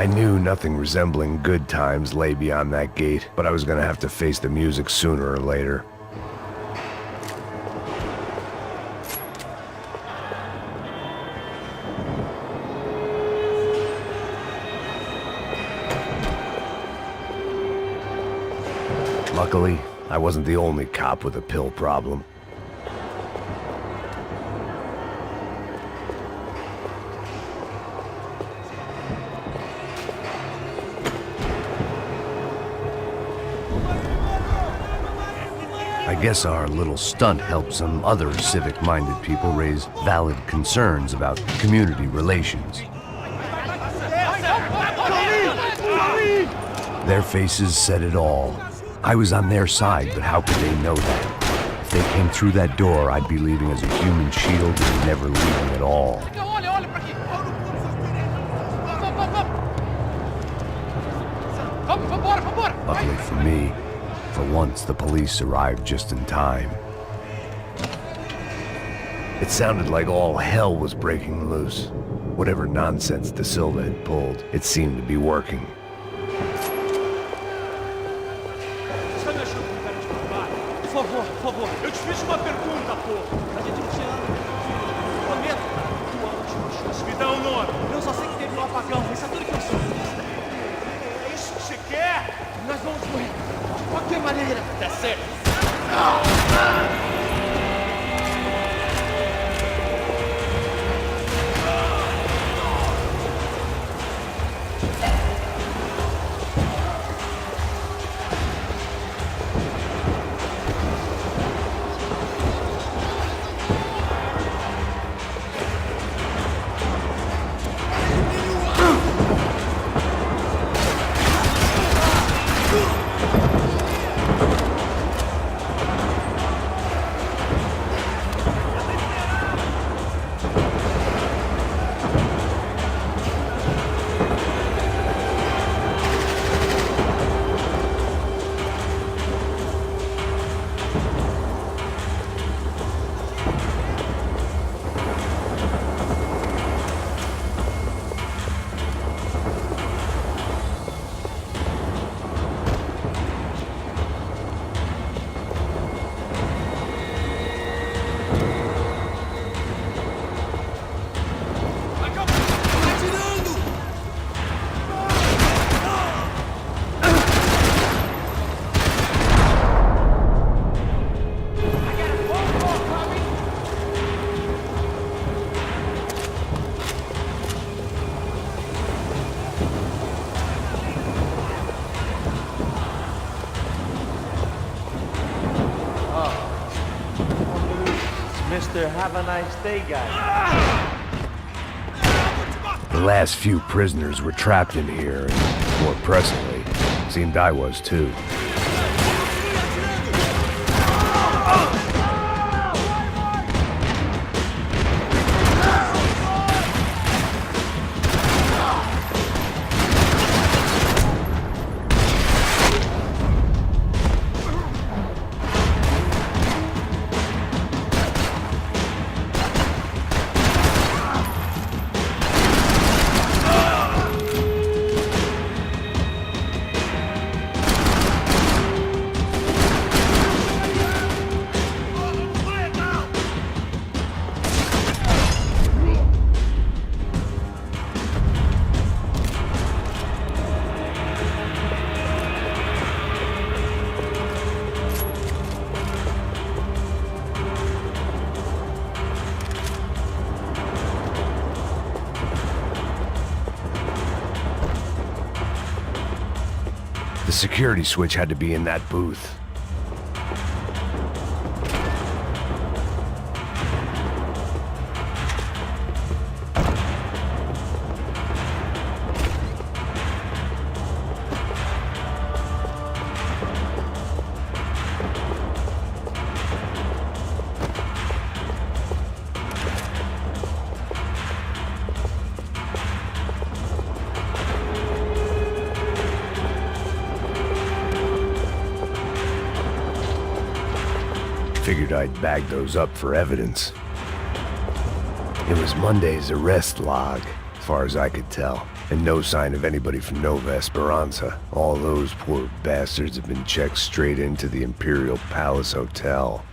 I knew nothing resembling good times lay beyond that gate, but I was gonna have to face the music sooner or later. Luckily, I wasn't the only cop with a pill problem. I guess our little stunt helped some other civic-minded people raise valid concerns about community relations. Their faces said it all. I was on their side, but how could they know that? If they came through that door, I'd be leaving as a human shield and never leaving at all. Luckily for me, for once the police arrived just in time. It sounded like all hell was breaking loose. Whatever nonsense De Silva had pulled, it seemed to be working. Por favor, eu te fiz uma pergunta, pô. A gente não tinha nada. Prometo. Tua última chance. Me dá um nome. Eu só sei que teve um apagão. Isso é tudo que eu sei. É isso que você quer? Nós vamos morrer. De qualquer maneira. Tá certo. Mr. Have a nice day, guy. The last few prisoners were trapped in here, and more pressingly, seemed I was too. The security switch had to be in that booth. Figured I'd bag those up for evidence. It was Monday's arrest log, as far as I could tell. And no sign of anybody from Nova Esperanza. All those poor bastards have been checked straight into the Imperial Palace Hotel.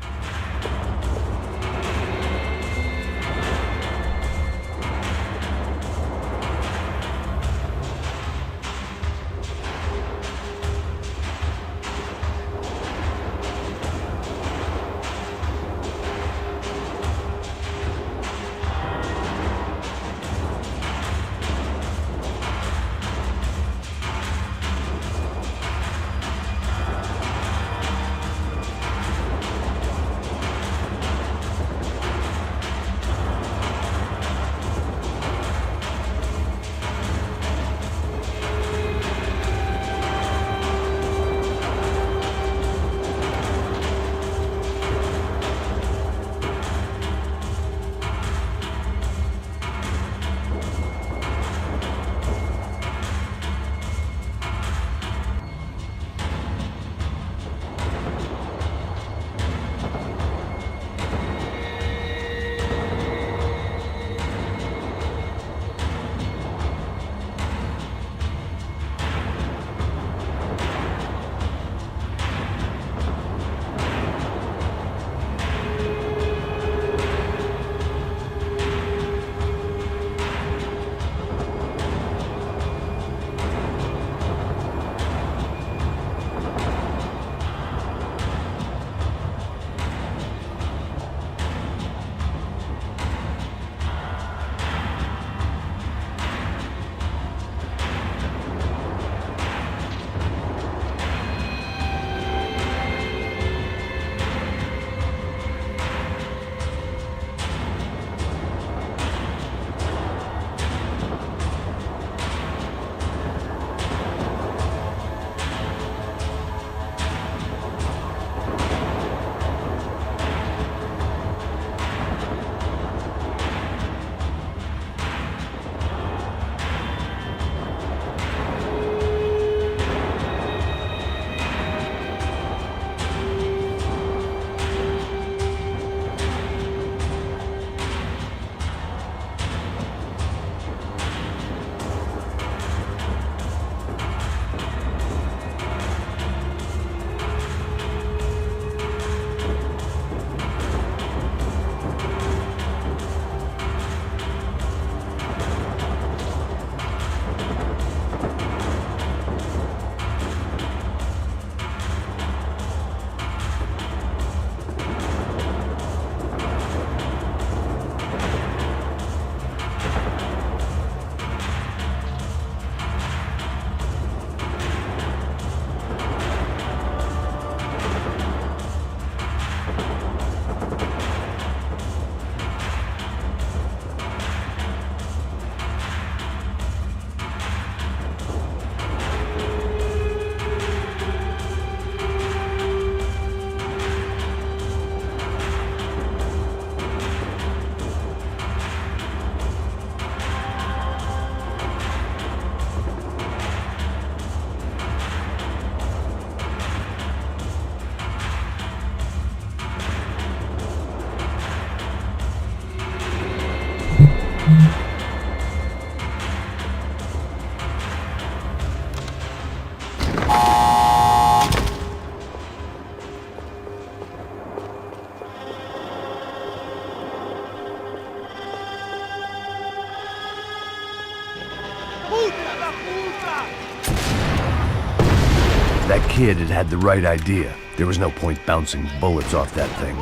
That kid had the right idea. There was no point bouncing bullets off that thing.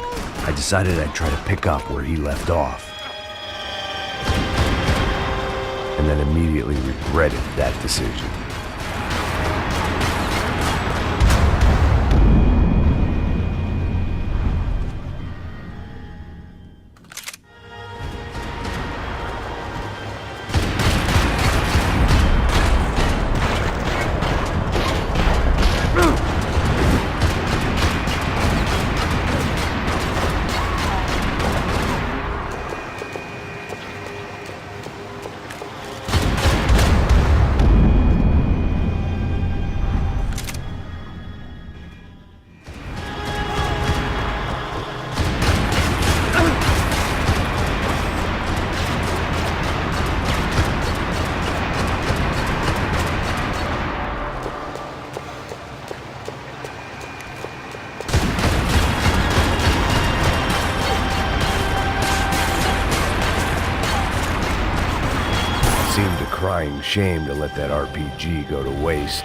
I decided I'd try to pick up where he left off. And then immediately regretted that decision. dying shame to let that RPG go to waste.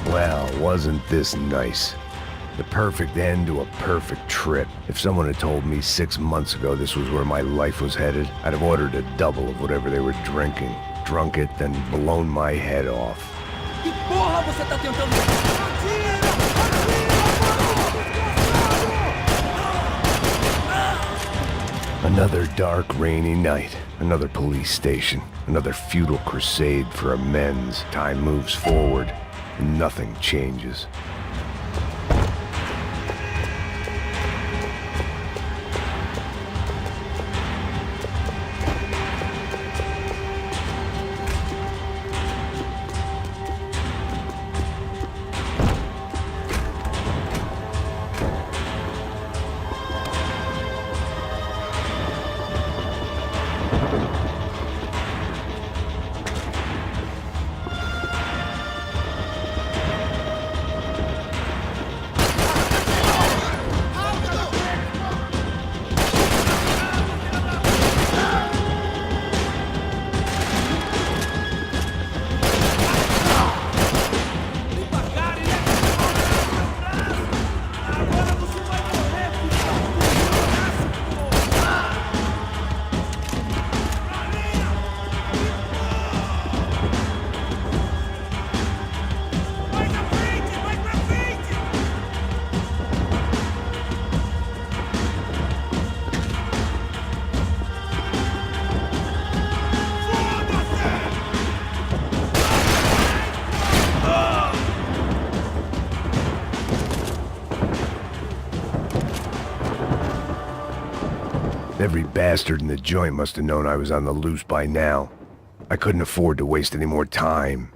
Well, wasn't this nice? The perfect end to a perfect trip. If someone had told me 6 months ago this was where my life was headed, I'd have ordered a double of whatever they were drinking, drunk it, then blown my head off. Que porra você tá tentando? Another dark, rainy night. Another police station. Another futile crusade for amends. Time moves forward, and nothing changes. Every bastard in the joint must have known I was on the loose by now. I couldn't afford to waste any more time.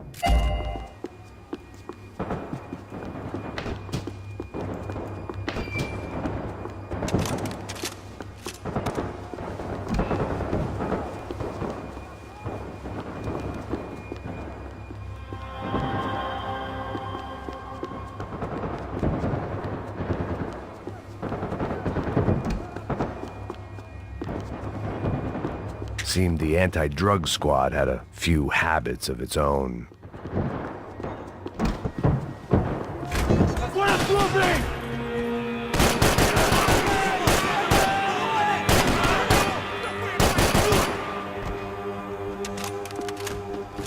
Seemed the anti-drug squad had a few habits of its own.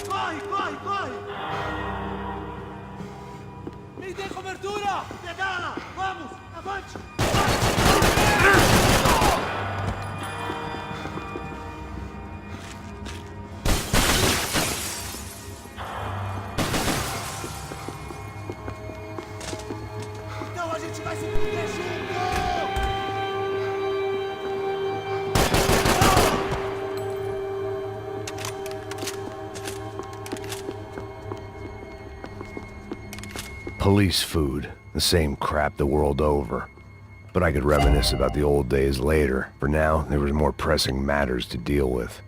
Corre, corre, corre! Me dê cobertura! Pedala! Vamos! Avante! Então a gente vai se fuder junto! Police food, the same crap the world over. But I could reminisce about the old days later. For now, there was more pressing matters to deal with.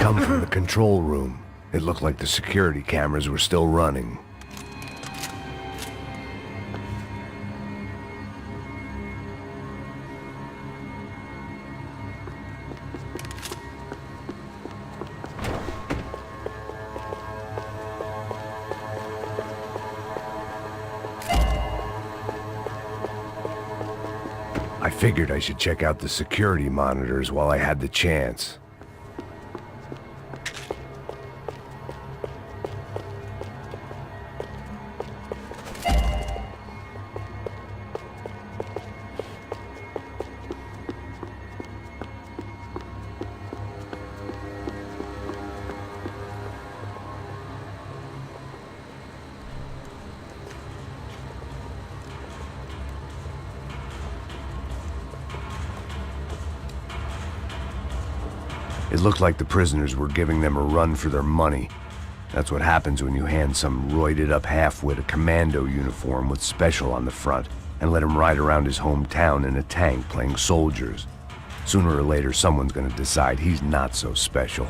come from the control room. It looked like the security cameras were still running. I figured I should check out the security monitors while I had the chance. It looked like the prisoners were giving them a run for their money. That's what happens when you hand some roided-up halfwit a commando uniform with special on the front and let him ride around his hometown in a tank playing soldiers. Sooner or later, someone's gonna decide he's not so special.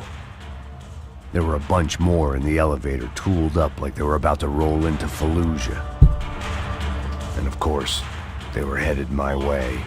There were a bunch more in the elevator, tooled up like they were about to roll into Fallujah. And of course, they were headed my way.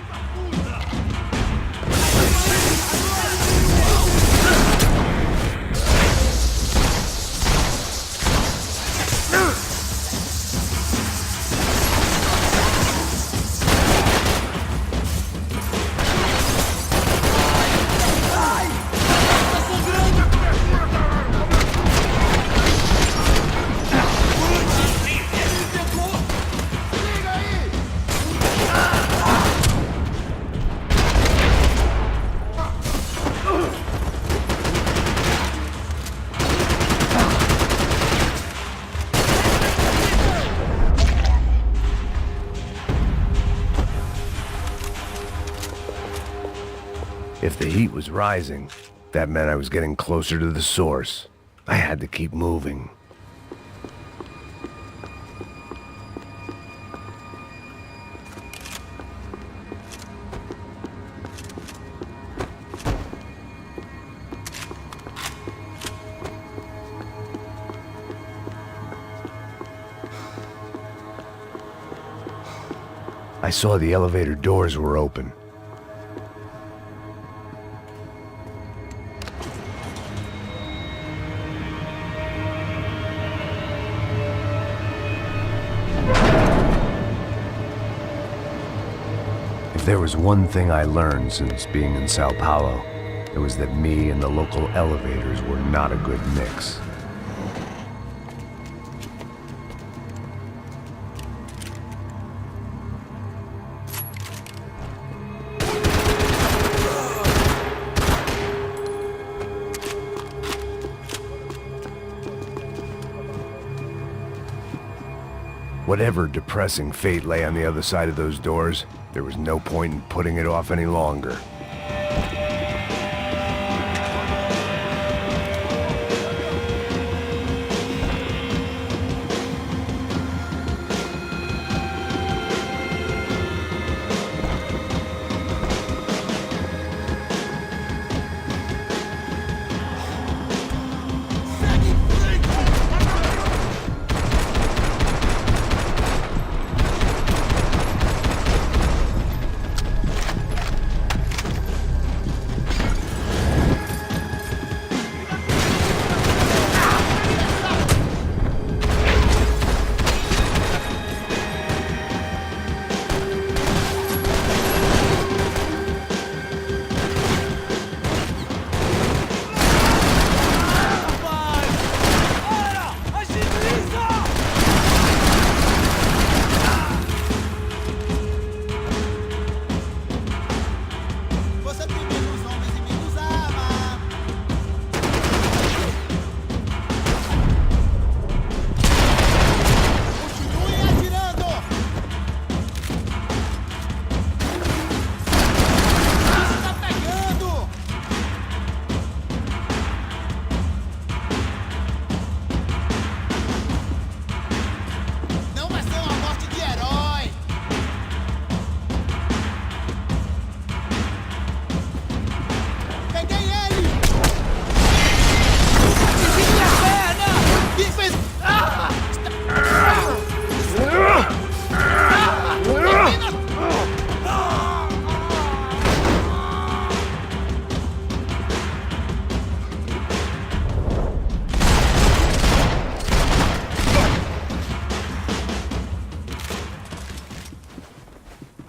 If the heat was rising, that meant I was getting closer to the source. I had to keep moving. I saw the elevator doors were open. If there was one thing I learned since being in Sao Paulo, it was that me and the local elevators were not a good mix. Whatever depressing fate lay on the other side of those doors, there was no point in putting it off any longer.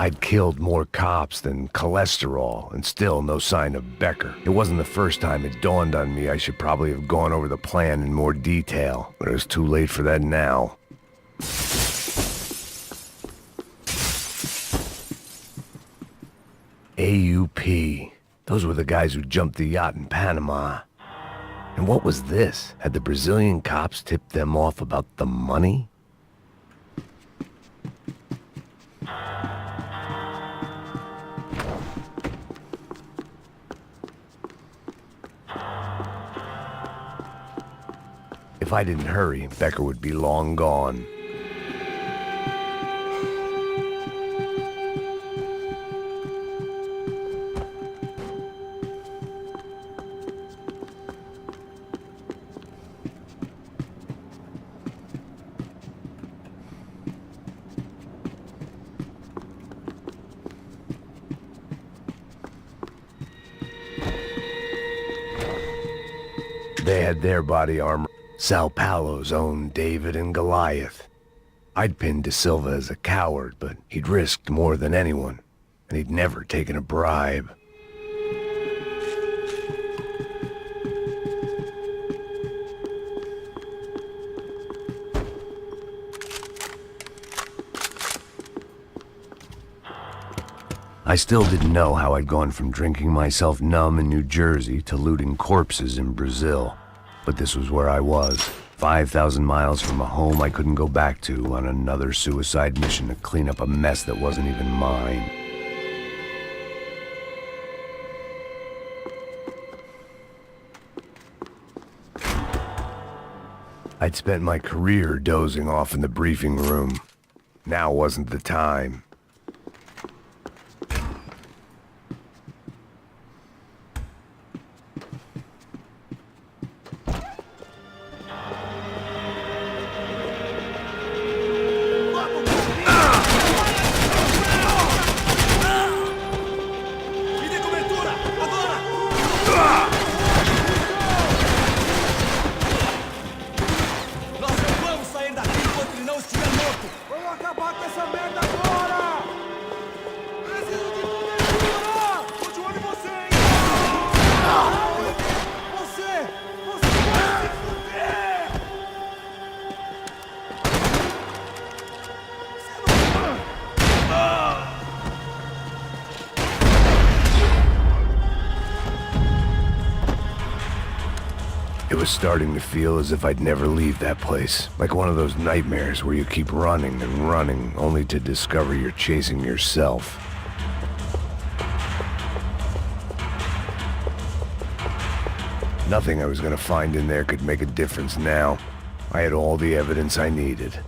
I'd killed more cops than cholesterol, and still no sign of Becker. It wasn't the first time it dawned on me I should probably have gone over the plan in more detail, but it was too late for that now. AUP. Those were the guys who jumped the yacht in Panama. And what was this? Had the Brazilian cops tipped them off about the money? If I didn't hurry, Becker would be long gone. They had their body armor. Sao Paulo's own David and Goliath. I'd pinned De Silva as a coward, but he'd risked more than anyone, and he'd never taken a bribe. I still didn't know how I'd gone from drinking myself numb in New Jersey to looting corpses in Brazil. But this was where I was, 5,000 miles from a home I couldn't go back to, on another suicide mission to clean up a mess that wasn't even mine. I'd spent my career dozing off in the briefing room. Now wasn't the time. It was starting to feel as if I'd never leave that place. Like one of those nightmares where you keep running and running, only to discover you're chasing yourself. Nothing I was gonna find in there could make a difference now. I had all the evidence I needed.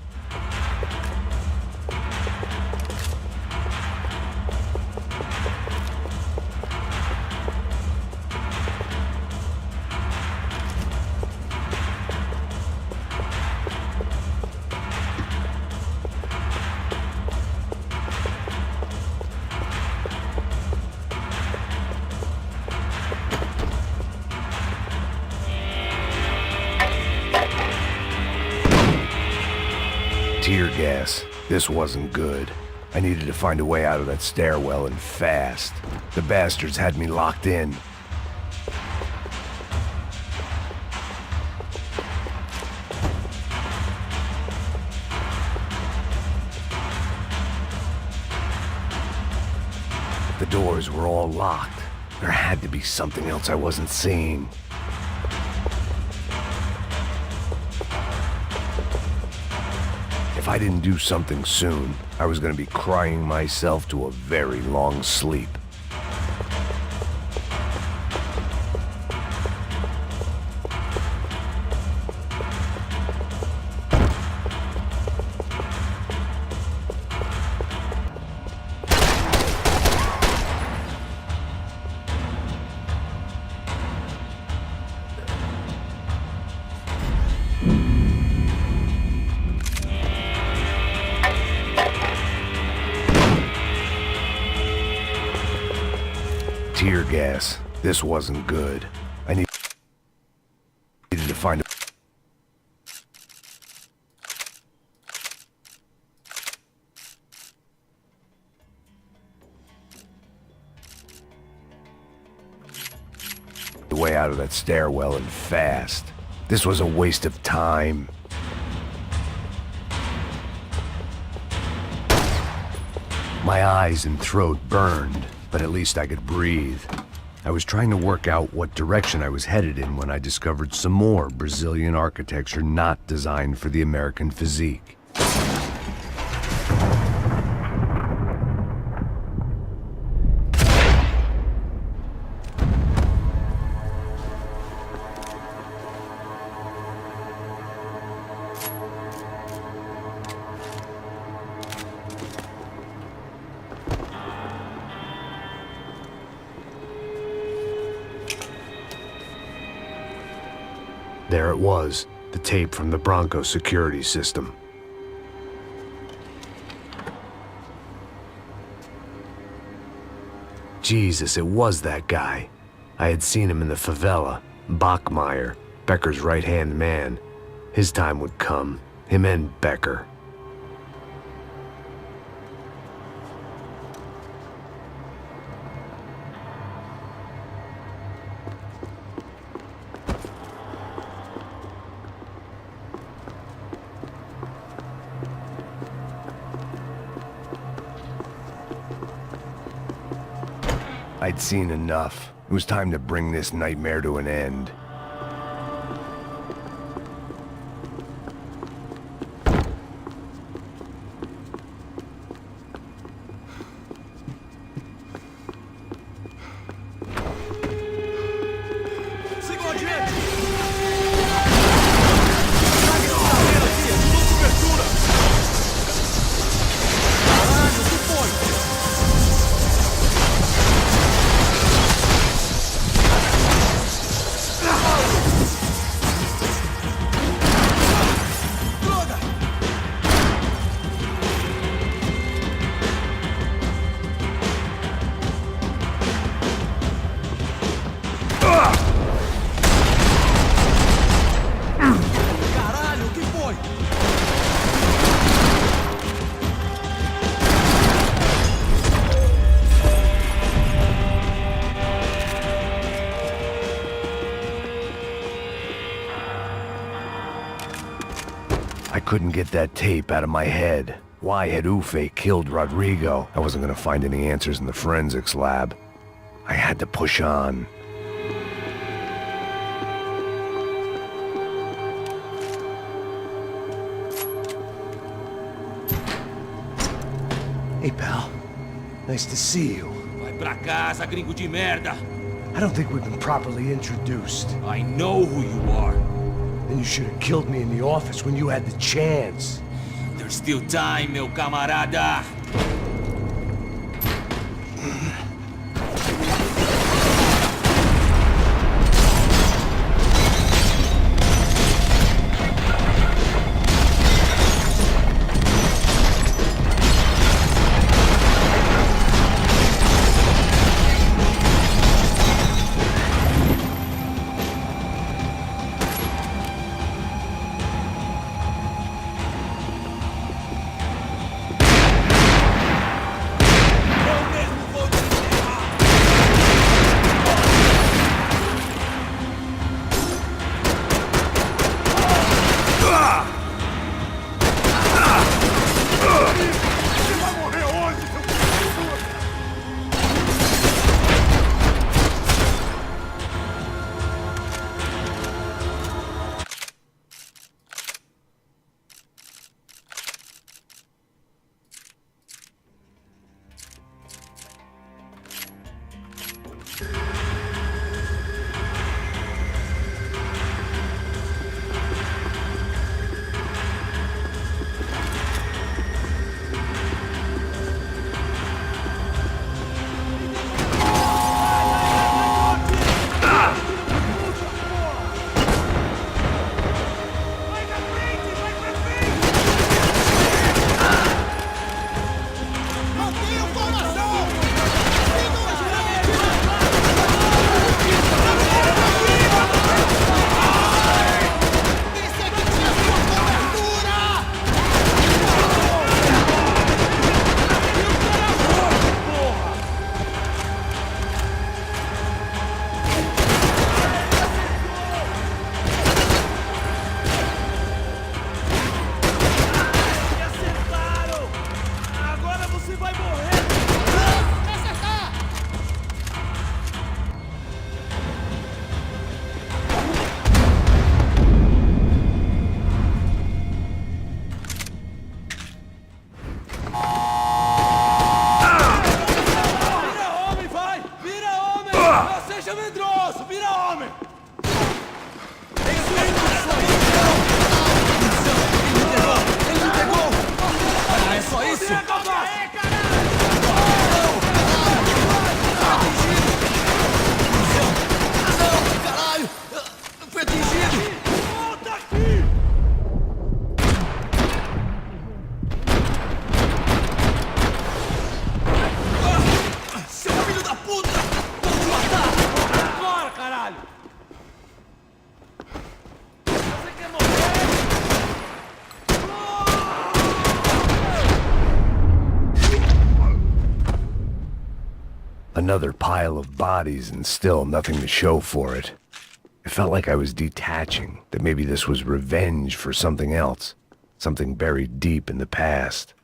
Tear gas. This wasn't good. I needed to find a way out of that stairwell, and fast. The bastards had me locked in. The doors were all locked. There had to be something else I wasn't seeing. If I didn't do something soon, I was going to be crying myself to a very long sleep. Tear gas. This wasn't good. I needed to find a... way out of that stairwell and fast. This was a waste of time. My eyes and throat burned, but at least I could breathe. I was trying to work out what direction I was headed in when I discovered some more Brazilian architecture not designed for the American physique. There it was, the tape from the Bronco security system. Jesus, it was that guy. I had seen him in the favela, Bachmeyer, Becker's right-hand man. His time would come, him and Becker. I'd seen enough. It was time to bring this nightmare to an end. Sigam adiante! Aqui, ajudou cobertura! Caralho, o que foi? Caralho, o que foi? I couldn't get that tape out of my head. Why had Ufe killed Rodrigo? I wasn't gonna find any answers in the forensics lab. I had to push on. Hey, pal. Nice to see you. Vai pra casa, gringo de merda! I don't think we've been properly introduced. I know who you are. Then you should have killed me in the office when you had the chance. There's still time, meu camarada! Another pile of bodies and still nothing to show for it. It felt like I was detaching, that maybe this was revenge for something else, something buried deep in the past.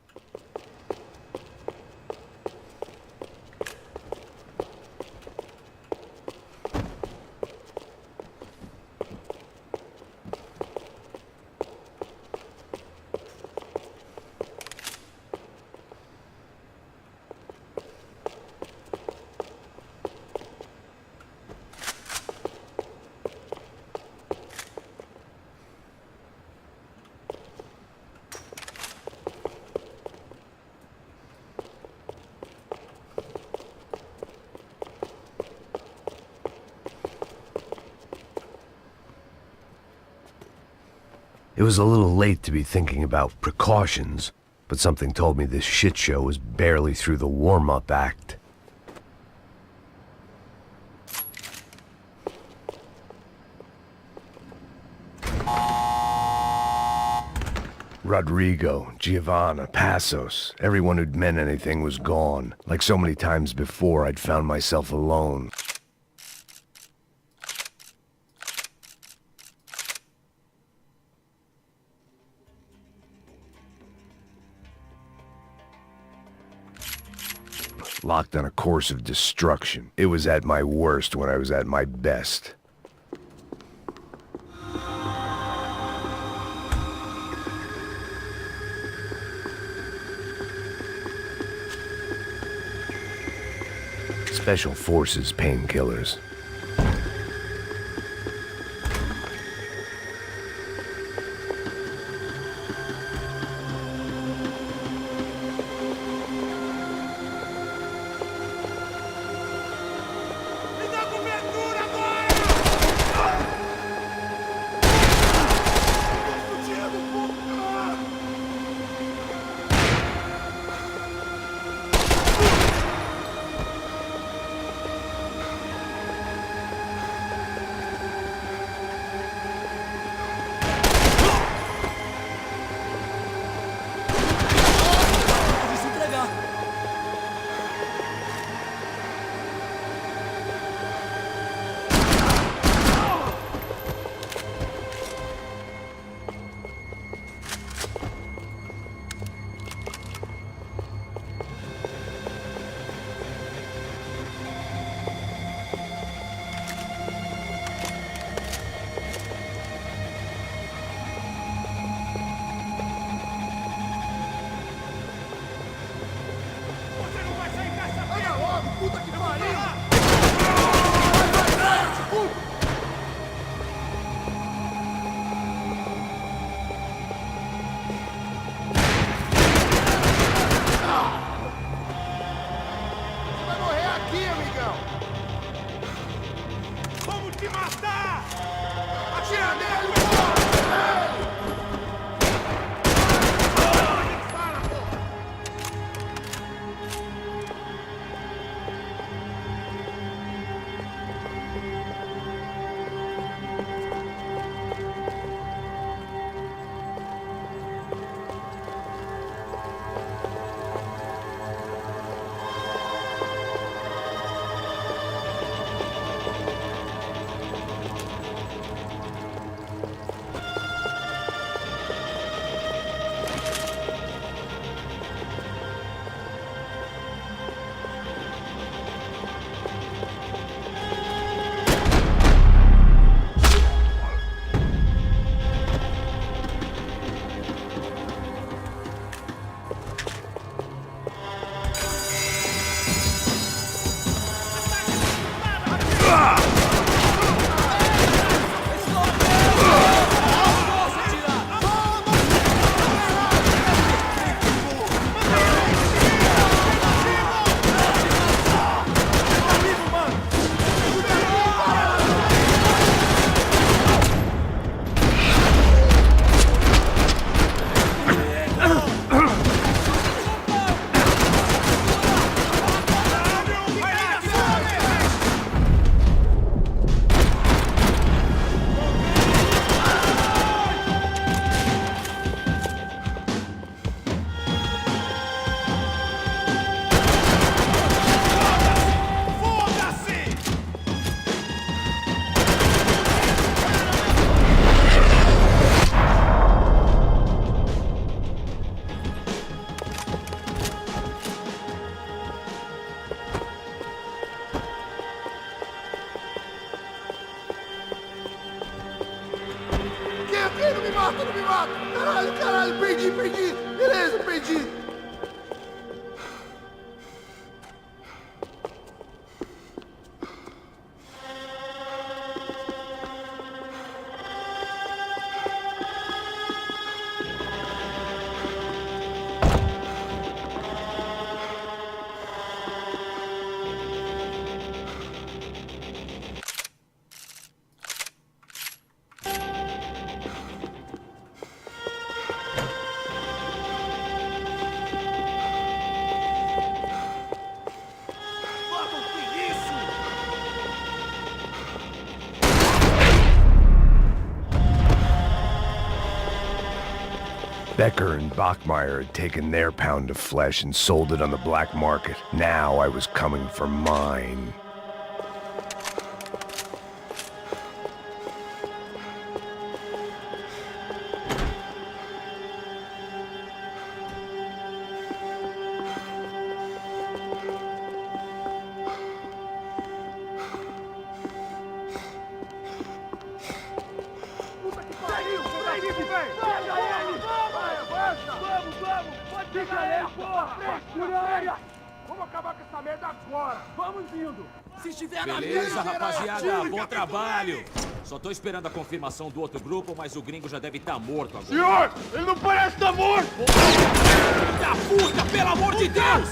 It was a little late to be thinking about precautions, but something told me this shit show was barely through the warm-up act. Rodrigo, Giovanna, Passos, everyone who'd meant anything was gone. Like so many times before, I'd found myself alone. Locked on a course of destruction. It was at my worst when I was at my best. Special Forces painkillers. Me dá cobertura agora! Tô fudido, porra! Pode se entregar. Você não vai sair dessa merda! Olha logo, puta que pariu! Você vai morrer aqui, amigão! Vamos te matar! Atira nele, porra! Fala, porra! Caralho, perdi. Beleza, perdi. Becker and Bachmeyer had taken their pound of flesh and sold it on the black market. Now I was coming for mine. Beleza, rapaziada, bom trabalho. Só tô esperando a confirmação do outro grupo, mas o gringo já deve estar morto agora. Senhor, ele não parece estar morto! Filho da puta, pelo amor de Deus!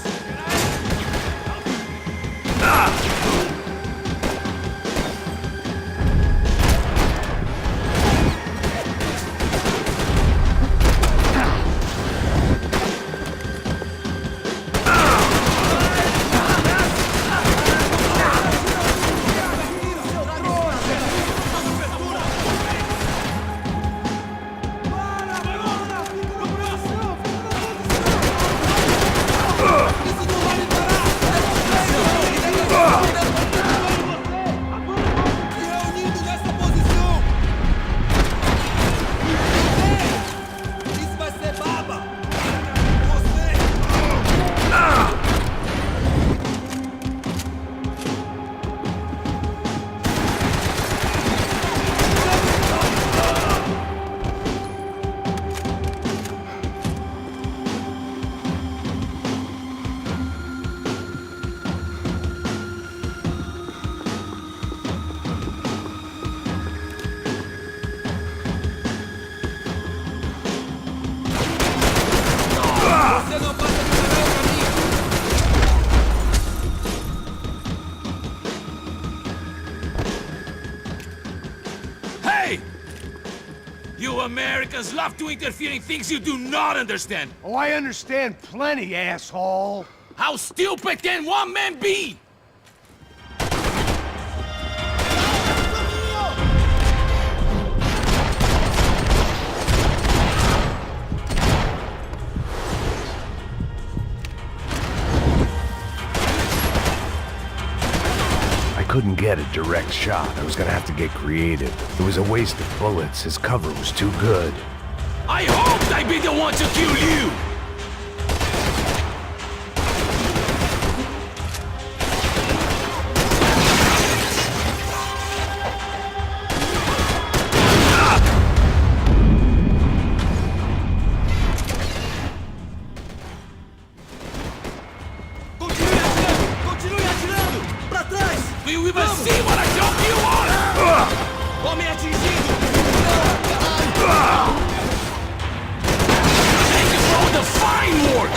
You Americans love to interfere in things you do not understand. Oh, I understand plenty, asshole. How stupid can one man be? I couldn't get a direct shot. I was gonna have to get creative. It was a waste of bullets. His cover was too good. I hoped I'd be the one to kill you! Do you even see what I dropped you on? Homem atingido! Thank you for all the fine work!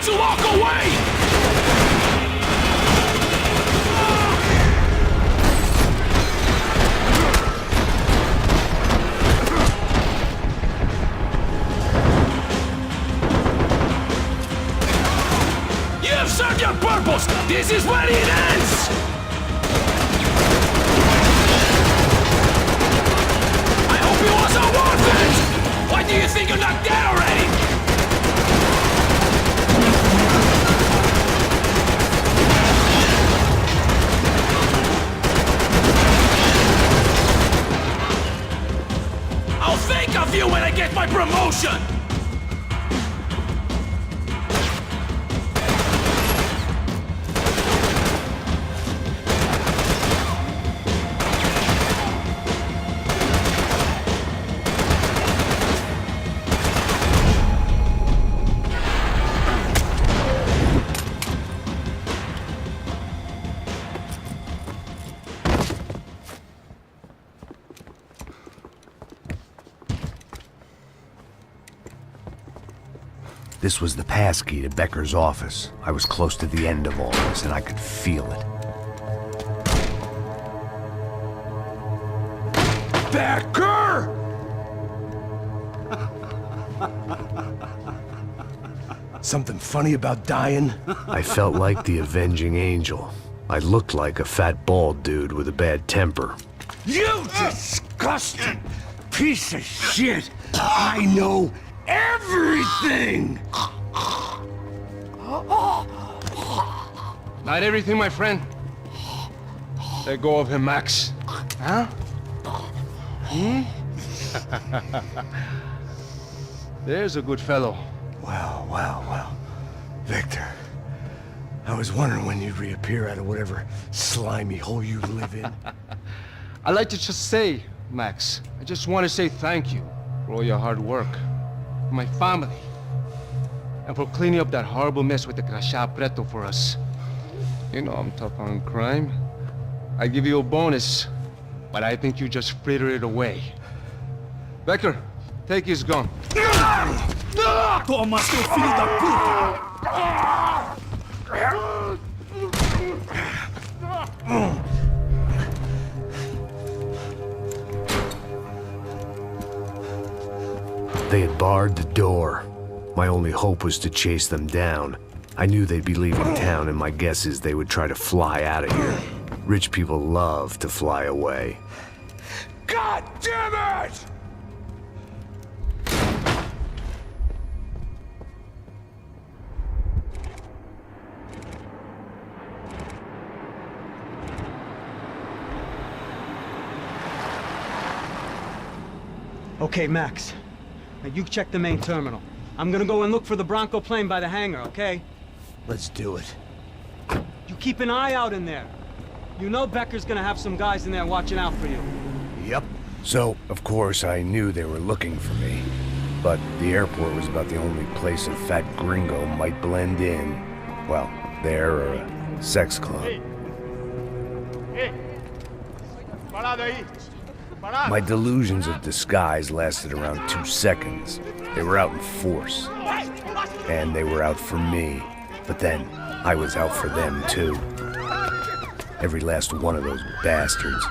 don't you walk away! You've served your purpose! This is where it ends! I hope it wasn't worth it! Why do you think you're not dead already? I'll think of you when I get my promotion! This was the passkey to Becker's office. I was close to the end of all this, and I could feel it. Becker! Something funny about dying? I felt like the avenging angel. I looked like a fat bald dude with a bad temper. You disgusting piece of shit! I know everything! Not everything, my friend. Let go of him, Max. Huh? There's a good fellow. Well. Victor, I was wondering when you'd reappear out of whatever slimy hole you live in. I'd like to just say, Max, I just want to say thank you for all your hard work, for my family, and for cleaning up that horrible mess with the Crachá Preto for us. You know I'm tough on crime. I give you a bonus, but I think you just frittered it away. Becker, take his gun. Toma, seu filho da puta! They had barred the door. My only hope was to chase them down. I knew they'd be leaving town, and my guess is they would try to fly out of here. Rich people love to fly away. God damn it! Okay, Max. Now you check the main terminal. I'm gonna go and look for the Bronco plane by the hangar, okay? Let's do it. You keep an eye out in there. You know Becker's gonna have some guys in there watching out for you. Yep. So, of course, I knew they were looking for me. But the airport was about the only place a fat gringo might blend in. Well, there or a sex club. Ei! Parado aí! Parado! My delusions of disguise lasted around 2 seconds. They were out in force. And they were out for me. But then, I was out for them too. Every last one of those bastards.